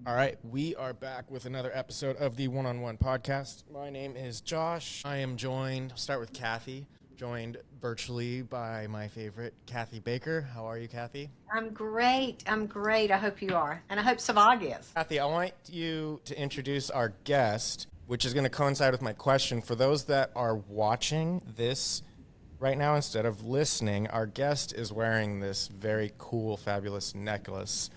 All right, we are back with another episode of the One-on-One podcast. My name is Josh. I am joined, start with Kathy, joined virtually by my favorite, Kathy Baker. How are you, Kathy? I'm great. I'm great. I hope you are. And I hope Savag is. Kathy, I want you to introduce our guest, which is going to coincide with my question. For those that are watching this right now instead of listening, our guest is wearing this very cool, fabulous necklace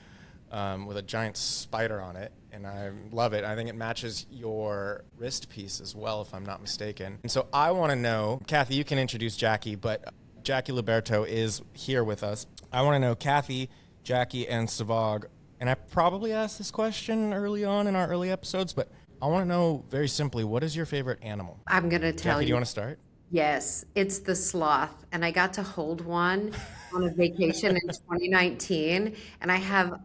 with a giant spider on it, and I love it. I think it matches your wrist piece as well, if I'm not mistaken. And so I want to know, Kathy, you can introduce Jacqui, but Jacqui Luberto is here with us. I want to know, Kathy, Jacqui, and Savag, and I probably asked this question early on in our early episodes, but I want to know very simply, what is your favorite animal? I'm going to tell Jacqui, do you. you want to start? Yes, it's the sloth. And I got to hold one on a vacation in 2019. And I have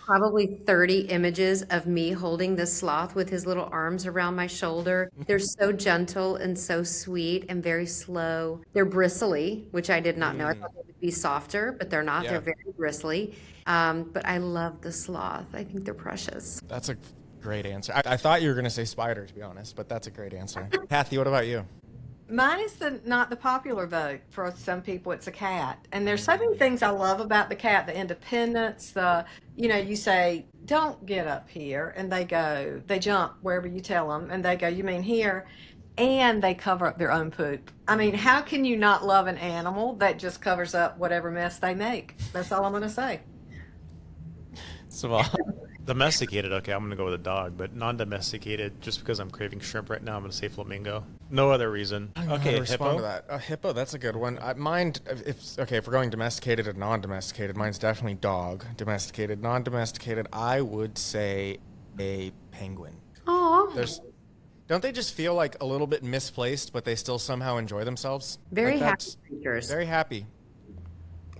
probably 30 images of me holding this sloth with his little arms around my shoulder. They're so gentle and so sweet and very slow. They're bristly, which I did not know. I thought they would be softer, but they're not. Yeah. They're very bristly. But I love the sloth. I think they're precious. That's a great answer. I thought you were going to say spider, to be honest, but that's a great answer. Kathy, what about you? Mine is not the popular vote. For some people, it's a cat. And there's so many things I love about the cat, the independence, you say, don't get up here. And they jump wherever you tell them. And they go, you mean here? And they cover up their own poop. I mean, how can you not love an animal that just covers up whatever mess they make? That's all I'm going to say. Savag. Domesticated, okay, I'm gonna go with a dog, but non-domesticated, just because I'm craving shrimp right now, I'm gonna say flamingo. No other reason. I don't know how Okay, to respond hippo. to that. A hippo, that's a good one. Mine, if we're going domesticated and non-domesticated, mine's definitely dog. Domesticated, non-domesticated, I would say a penguin. Oh, Don't they just feel like a little bit misplaced, but they still somehow enjoy themselves? very Like happy that's creatures. very happy.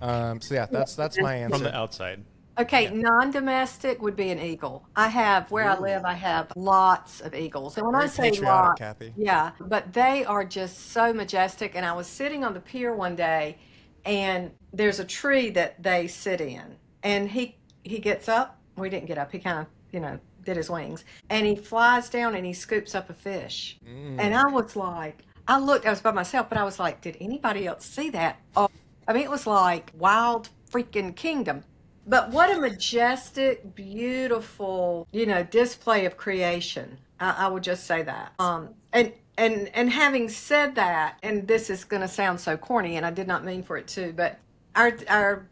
So yeah, that's my answer. From the outside. Okay, Yeah. non-domestic would be an eagle. Where I live, I have lots of eagles. And when I Very say patriotic, lots, Kathy. yeah, but they are just so majestic. And I was sitting on the pier one day, and there's a tree that they sit in. And he gets up. We didn't get up. He kind of, did his wings. And he flies down and he scoops up a fish. And I was like, I was by myself, but I was like, did anybody else see that? Oh, I mean, it was like wild freaking kingdom. But what a majestic, beautiful, display of creation. I would just say that. And having said that, and this is going to sound so corny, and I did not mean for it to, but our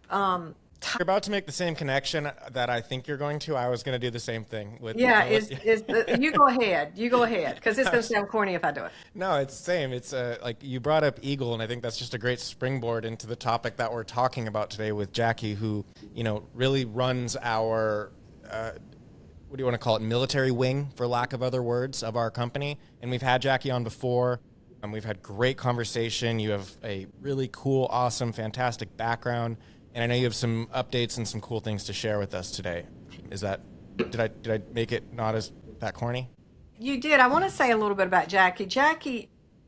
You're about to make the same connection that I think you're going to. I was going to do the same thing with. yeah, you go ahead, because it's going to sound corny if I do it. No, it's the same. It's like you brought up eagle, and I think that's just a great springboard into the topic that we're talking about today with Jacqui, who really runs our what do you want to call it, military wing, for lack of other words, of our company. And we've had Jacqui on before, and we've had great conversation. You have a really cool, awesome, fantastic background, and I know you have some updates and some cool things to share with us today. Did I make it not as that corny? You did. I want to say a little bit about Jacqui.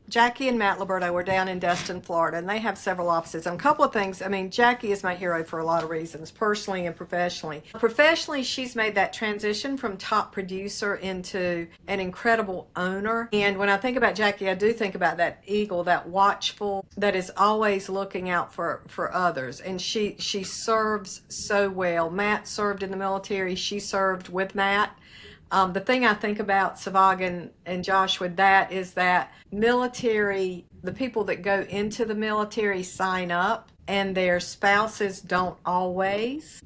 Jacqui and Matt Liberto were down in Destin, Florida, and they have several offices. And a couple of things. I mean, Jacqui is my hero for a lot of reasons, personally and professionally. Professionally, she's made that transition from top producer into an incredible owner. And when I think about Jacqui, I do think about that eagle, that watchful, that is always looking out for others. And she serves so well. Matt served in the military. She served with Matt. The thing I think about, Savag and Josh, with that is that the people that go into the military sign up and their spouses don't always,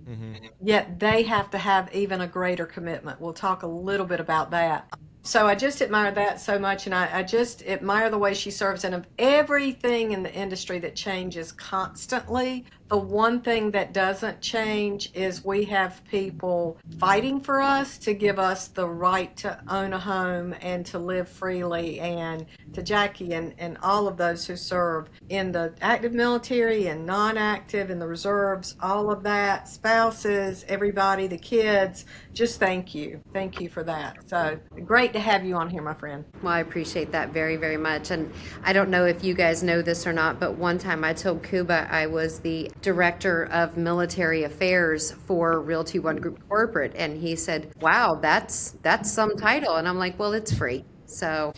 yet they have to have even a greater commitment. We'll talk a little bit about that. So I just admire that so much, and I just admire the way she serves. And of everything in the industry that changes constantly, the one thing that doesn't change is we have people fighting for us to give us the right to own a home and to live freely. And to Jacqui and all of those who serve in the active military and non-active, in the reserves, all of that, spouses, everybody, the kids, just thank you. Thank you for that. So great great to have you on here, my friend. Well, I appreciate that very, very much. And I don't know if you guys know this or not, but one time I told Cuba I was the director of military affairs for Realty One Group Corporate. And he said, wow, that's some title. And I'm like, well, it's free. So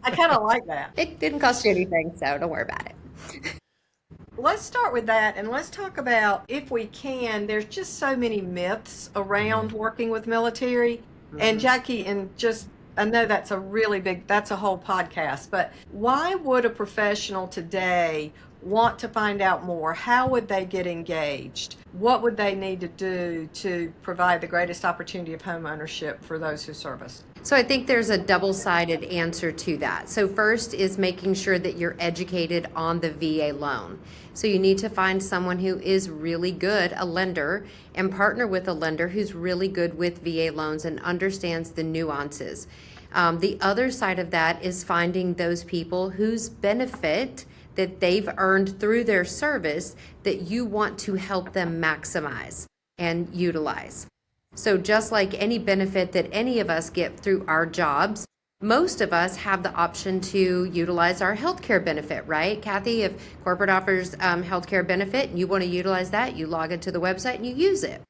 I kind of like that. it didn't cost you anything. So don't worry about it. Let's start with that, and let's talk about, if we can, there's just so many myths around working with military. And Jacqui, I know that's that's a whole podcast, but why would a professional today want to find out more? How would they get engaged? What would they need to do to provide the greatest opportunity of home ownership for those who serve us? So I think there's a double-sided answer to that. So first is making sure that you're educated on the VA loan. So you need to find someone who is really good, a lender, and partner with a lender who's really good with VA loans and understands the nuances. The other side of that is finding those people whose benefit that they've earned through their service that you want to help them maximize and utilize. So just like any benefit that any of us get through our jobs, most of us have the option to utilize our healthcare benefit, right? Kathy, if corporate offers healthcare benefit and you want to utilize that, you log into the website and you use it.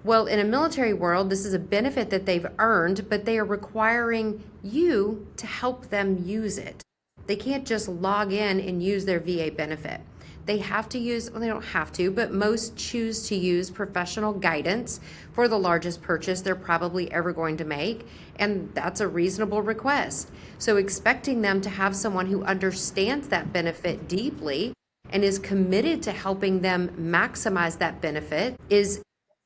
Well, in a military world, this is a benefit that they've earned, but they are requiring you to help them use it. They can't just log in and use their VA benefit. They have to use, well, they don't have to, but most choose to use professional guidance for the largest purchase they're probably ever going to make, and that's a reasonable request. So expecting them to have someone who understands that benefit deeply and is committed to helping them maximize that benefit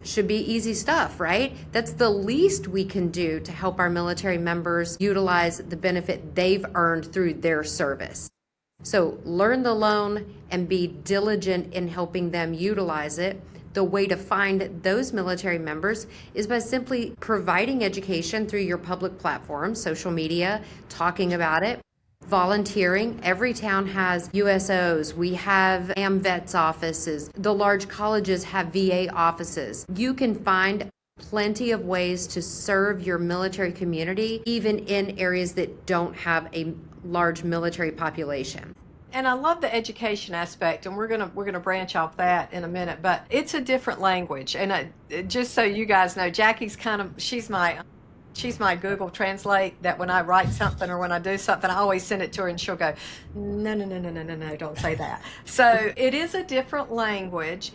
should be easy stuff, right? That's the least we can do to help our military members utilize the benefit they've earned through their service. So learn the loan and be diligent in helping them utilize it. The way to find those military members is by simply providing education through your public platforms, social media, talking about it, volunteering. Every town has USOs. We have AMVETS offices. The large colleges have VA offices. You can find plenty of ways to serve your military community, even in areas that don't have a large military population. And I love the education aspect, and we're gonna branch off that in a minute. But it's a different language, and just so you guys know, Jacqui's she's my Google Translate, that when I write something or when I do something, I always send it to her and she'll go, no, don't say that. So it is a different language.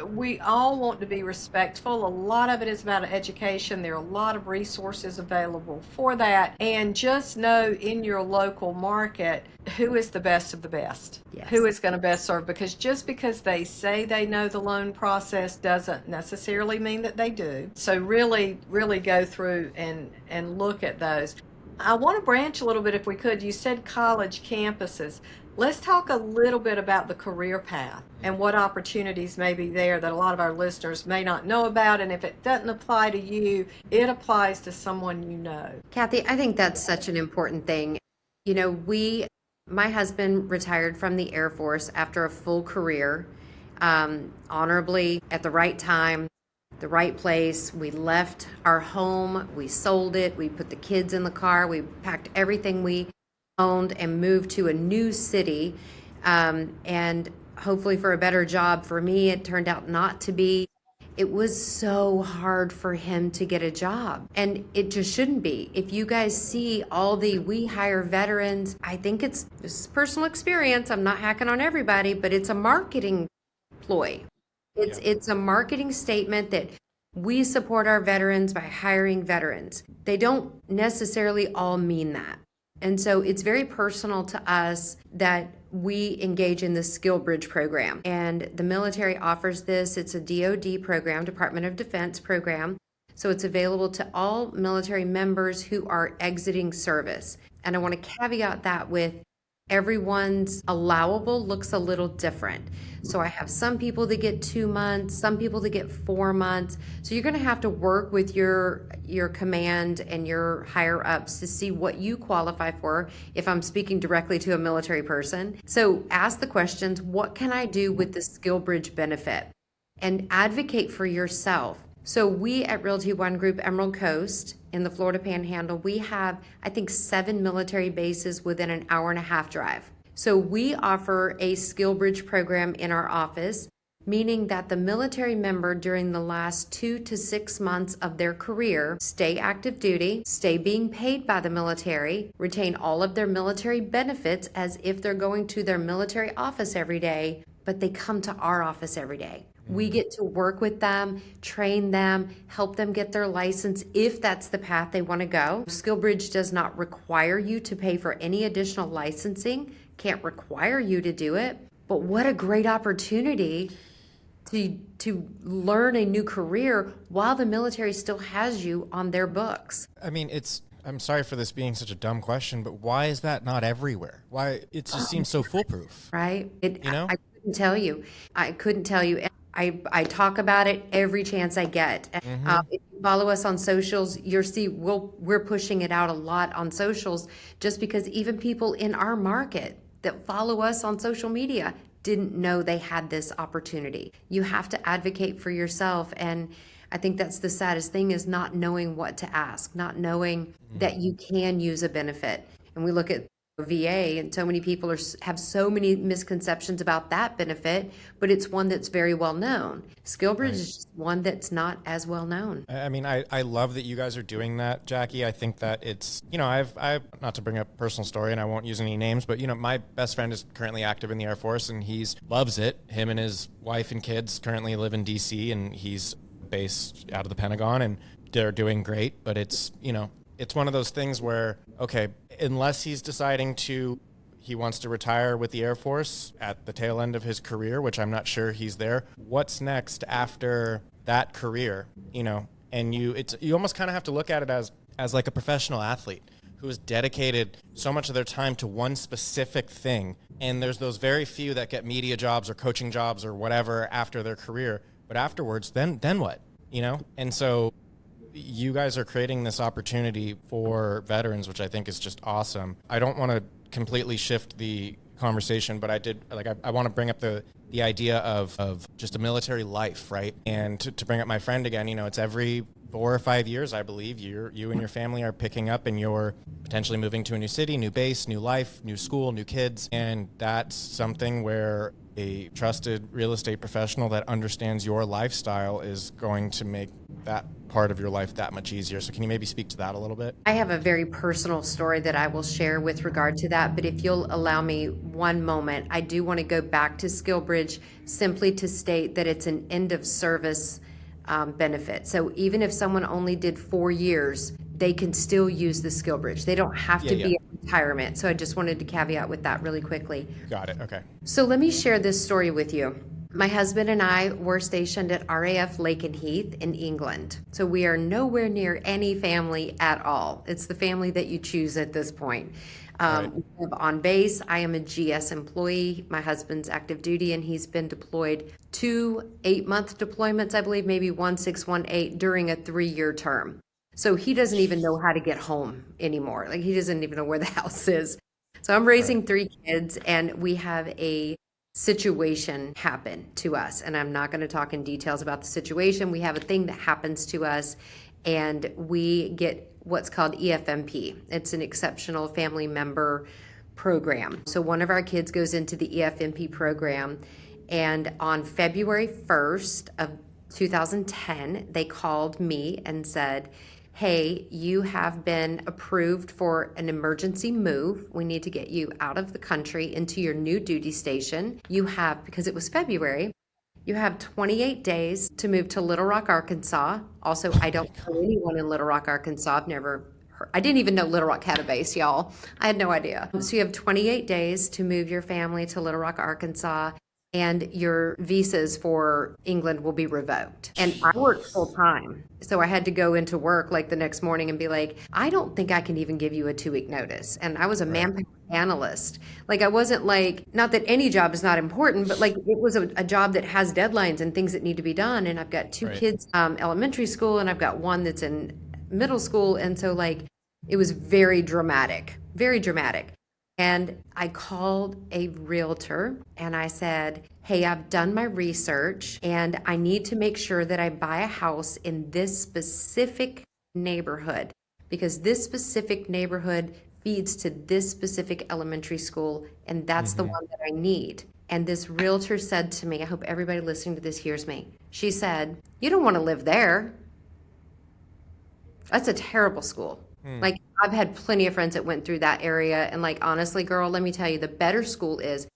We all want to be respectful. A lot of it is about education. There are a lot of resources available for that. And just know in your local market, who is the best of the best? Yes. Who is going to best serve? Because just because they say they know the loan process doesn't necessarily mean that they do. So really, really go through and look at those. I want to branch a little bit if we could. You said college campuses. Let's talk a little bit about the career path and what opportunities may be there that a lot of our listeners may not know about. And if it doesn't apply to you, it applies to someone you know. Kathy, I think that's such an important thing. You know, my husband retired from the Air Force after a full career, honorably, at the right time, the right place. We left our home, we sold it, we put the kids in the car, we packed everything we owned and moved to a new city, and hopefully for a better job. For me, it turned out not to be. It was so hard for him to get a job, and it just shouldn't be. If you guys see we hire veterans, I think this is personal experience. I'm not hacking on everybody, but it's a marketing ploy. It's a marketing statement that we support our veterans by hiring veterans. They don't necessarily all mean that. And so it's very personal to us that we engage in the SkillBridge program. And the military offers this. It's a DoD program, Department of Defense program. So it's available to all military members who are exiting service. And I want to caveat that with everyone's allowable looks a little different. So I have some people that get 2 months, some people that get 4 months. So you're going to have to work with your command and your higher ups to see what you qualify for, if I'm speaking directly to a military person. So ask the questions, what can I do with the SkillBridge benefit? And advocate for yourself. So we at Realty One Group Emerald Coast in the Florida Panhandle, we have, I think, 7 military bases within an hour and a half drive. So we offer a SkillBridge program in our office, meaning that the military member during the last 2 to 6 months of their career stay active duty, stay being paid by the military, retain all of their military benefits as if they're going to their military office every day, but they come to our office every day. We get to work with them, train them, help them get their license if that's the path they want to go. SkillBridge does not require you to pay for any additional licensing, can't require you to do it, but what a great opportunity to learn a new career while the military still has you on their books. I mean, I'm sorry for this being such a dumb question, but why is that not everywhere? Why it just seems so foolproof, right? You know? I couldn't tell you. I couldn't tell you. I talk about it every chance I get. If you follow us on socials, you'll see we're pushing it out a lot on socials just because even people in our market that follow us on social media didn't know they had this opportunity. You have to advocate for yourself. And I think that's the saddest thing is not knowing what to ask, not knowing that you can use a benefit. And we look at VA and so many people have so many misconceptions about that benefit, but it's one that's very well known. SkillBridge is just one that's not as well known. I mean, I love that you guys are doing that, Jacqui. I think that it's, I've not to bring up a personal story and I won't use any names, but, my best friend is currently active in the Air Force and loves it. Him and his wife and kids currently live in DC and he's based out of the Pentagon and they're doing great, but it's one of those things where, okay, unless he's deciding he wants to retire with the Air Force at the tail end of his career, which I'm not sure he's there, what's next after that career, and you almost kind of have to look at it as like a professional athlete who has dedicated so much of their time to one specific thing. And there's those very few that get media jobs or coaching jobs or whatever after their career. But afterwards, then what, And so you guys are creating this opportunity for veterans, which I think is just awesome. I don't want to completely shift the conversation, but I want to bring up the idea of just a military life, right? And to bring up my friend again, it's every 4 or 5 years, I believe, you and your family are picking up and you're potentially moving to a new city, new base, new life, new school, new kids. And that's something where a trusted real estate professional that understands your lifestyle is going to make that part of your life that much easier. So can you maybe speak to that a little bit? I have a very personal story that I will share with regard to that, but if you'll allow me one moment, I do want to go back to SkillBridge simply to state that it's an end of service benefit. So even if someone only did 4 years, they can still use the SkillBridge. They don't have to be in retirement. So I just wanted to caveat with that really quickly. Got it. Okay. So let me share this story with you. My husband and I were stationed at RAF Lakenheath in England. So we are nowhere near any family at all. It's the family that you choose at this point. Right. We live on base. I am a GS employee. My husband's active duty and he's been deployed 2 8-month deployments, I believe, maybe 1 6, 1 8 during a 3-year term. So he doesn't even know how to get home anymore. Like he doesn't even know where the house is. So I'm raising 3 kids and we have a situation happen to us. And I'm not going to talk in details about the situation. We have a thing that happens to us and we get what's called EFMP. It's an exceptional family member program. So one of our kids goes into the EFMP program and on February 1st of 2010, they called me and said, hey, you have been approved for an emergency move. We need to get you out of the country into your new duty station. You have, because it was February, you have 28 days to move to Little Rock, Arkansas. Also, I don't know anyone in Little Rock, Arkansas. I've never heard, I didn't even know Little Rock had a base, y'all. I had no idea. So you have 28 days to move your family to Little Rock, Arkansas, and your visas for England will be revoked. And I worked full time. So I had to go into work like the next morning and be like, I don't think I can even give you a 2-week notice. And I was a manpower analyst. Like I wasn't like, not that any job is not important, but like it was a job that has deadlines and things that need to be done. And I've got 2 kids, elementary school, and I've got one that's in middle school. And so like, it was very dramatic, very dramatic. And I called a realtor and I said, hey, I've done my research and I need to make sure that I buy a house in this specific neighborhood because this specific neighborhood feeds to this specific elementary school, and that's the one that I need. And this realtor said to me, I hope everybody listening to this hears me. She said, you don't want to live there. That's a terrible school. Like, I've had plenty of friends that went through that area. And like, honestly, girl, let me tell you, the better school is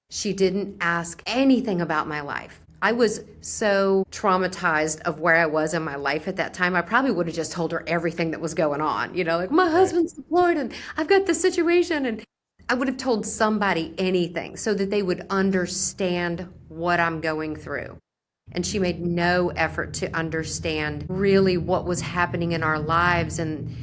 she didn't ask anything about my life. I was so traumatized of where I was in my life at that time. I probably would have just told her everything that was going on, like my husband's deployed and I've got this situation. And I would have told somebody anything so that they would understand what I'm going through. And she made no effort to understand really what was happening in our lives. And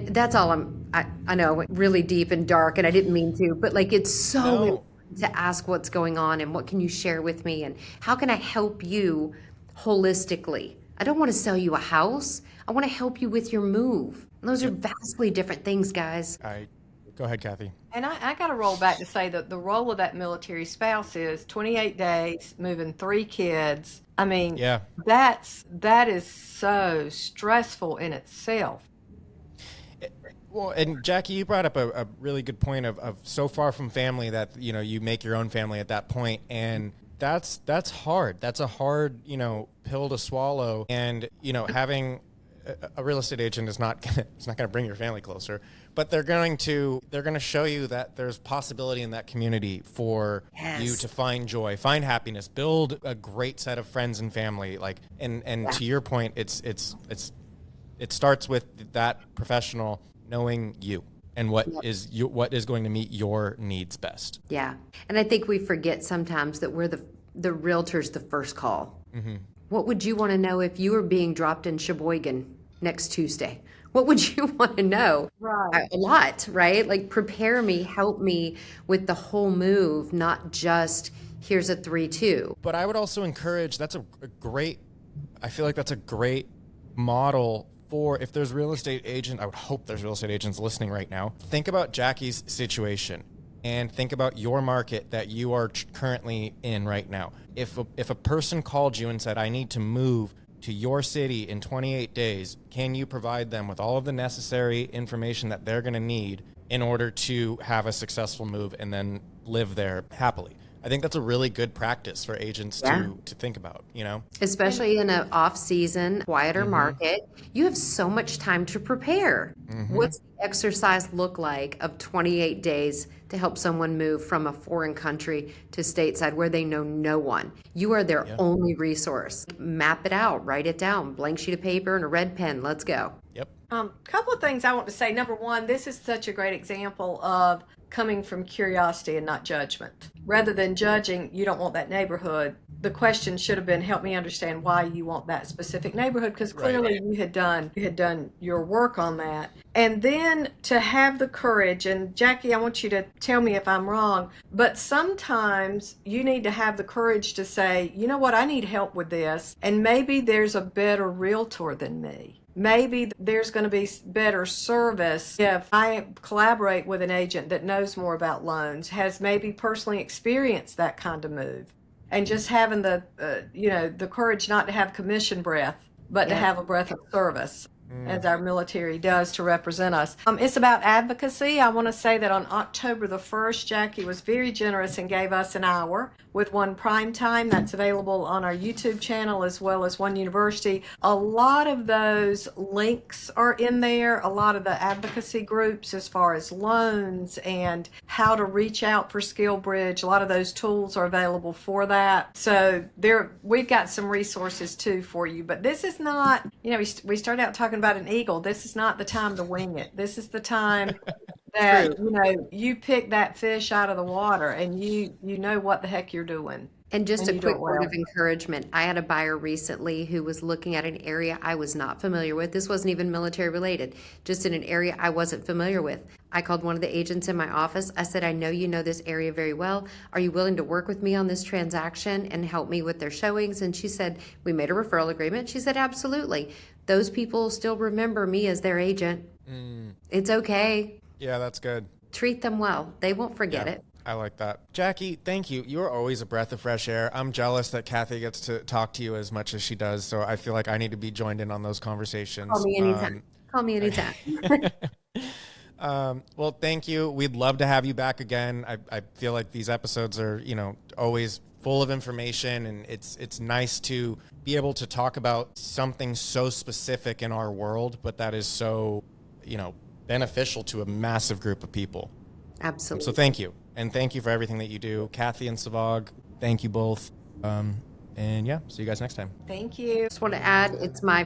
that's all I know I went really deep and dark and I didn't mean to, but like it's so No. important to ask what's going on and what can you share with me and how can I help you holistically. I don't want to sell you a house. I want to help you with your move. And those are vastly different things, guys. Go ahead, Kathy. And I got to roll back to say that the role of that military spouse is 28 days, moving 3 kids. I mean, Yeah. that is so stressful in itself. Well, and Jacqui, you brought up a really good point of so far from family that, you make your own family at that point. And that's hard. That's a hard, pill to swallow. And, having a real estate agent is not gonna bring your family closer, but they're going to show you that there's possibility in that community for you to find joy, find happiness, build a great set of friends and family. And to your point, it starts with that professional knowing you and what is going to meet your needs best. Yeah. And I think we forget sometimes that we're the realtor's the first call. Mm-hmm. What would you want to know if you were being dropped in Sheboygan next Tuesday? What would you want to know? Right. A lot, right? Like prepare me, help me with the whole move, not just here's a 3-2. But I would also encourage, I feel like that's a great model for if there's real estate agent. I would hope there's real estate agents listening right now. Think about Jacqui's situation and think about your market that you are currently in right now. If a person called you and said, I need to move to your city in 28 days, can you provide them with all of the necessary information that they're going to need in order to have a successful move and then live there happily? I think that's a really good practice for agents to think about, Especially in an off-season, quieter market, you have so much time to prepare. What's the exercise look like of 28 days to help someone move from a foreign country to stateside where they know no one? You are their only resource. Map it out, write it down, blank sheet of paper and a red pen. Let's go. Yep. Couple of things I want to say. Number one, this is such a great example of coming from curiosity and not judgment. Rather than judging, you don't want that neighborhood, the question should have been, help me understand why you want that specific neighborhood, because clearly you had done your work on that. And then to have the courage, and Jacqui, I want you to tell me if I'm wrong, but sometimes you need to have the courage to say, you know what, I need help with this, and maybe there's a better realtor than me. Maybe there's going to be better service if I collaborate with an agent that knows more about loans, has maybe personally experienced that kind of move, and just having the courage not to have commission breath, but to have a breath of service, as our military does to represent us. It's about advocacy. I want to say that on October the 1st, Jacqui was very generous and gave us an hour with One Prime Time. That's available on our YouTube channel as well as One University. A lot of those links are in there, a lot of the advocacy groups as far as loans and how to reach out for SkillBridge. A lot of those tools are available for that. So we've got some resources too for you. But this is not, we started out talking about an eagle. This is not the time to wing it. This is the time that you pick that fish out of the water and you know what the heck you're doing. And just a quick word of encouragement. I had a buyer recently who was looking at an area I was not familiar with. This wasn't even military related, just in an area I wasn't familiar with. I called one of the agents in my office. I said, I know you know this area very well. Are you willing to work with me on this transaction and help me with their showings? And she said, we made a referral agreement. She said, absolutely. Those people still remember me as their agent. It's okay. Yeah, that's good. treat them well. They won't forget Yeah, it. I like that. Jacqui, thank you. You're always a breath of fresh air. I'm jealous that Kathy gets to talk to you as much as she does, so I feel like I need to be joined in on those conversations. Call me anytime. Call me anytime. Well, thank you. We'd love to have you back again. I feel like these episodes are, always full of information, and it's nice to be able to talk about something so specific in our world, but that is so, beneficial to a massive group of people. Absolutely. So thank you. And thank you for everything that you do. Kathy and Savag, thank you both. And yeah, see you guys next time. Thank you. Just want to add, it's my